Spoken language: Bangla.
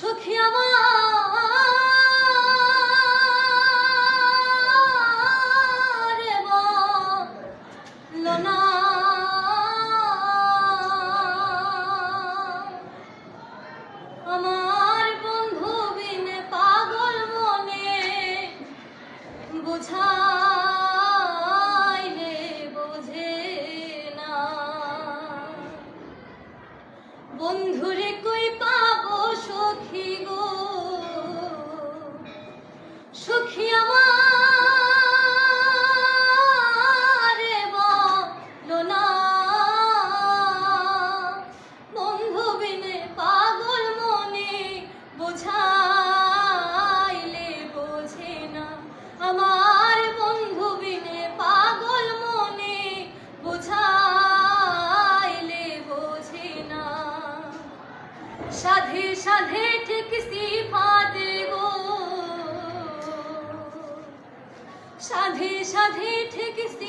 সখী আমার বলো না আমার বন্ধু বিনে পাগল মনে বুঝাইলে বোঝে না বন্ধুরে কই পাবো সখী গো সখী আমার বলো না বন্ধু বিনে পাগল মনে বোঝাইলে বোঝে না আমার বন্ধু বিনে পাগল মনে বোঝাইলে বোঝে না সাধে সাধে ঠেকসি ফাঁদে গো সাধে সাধে ঠেকসি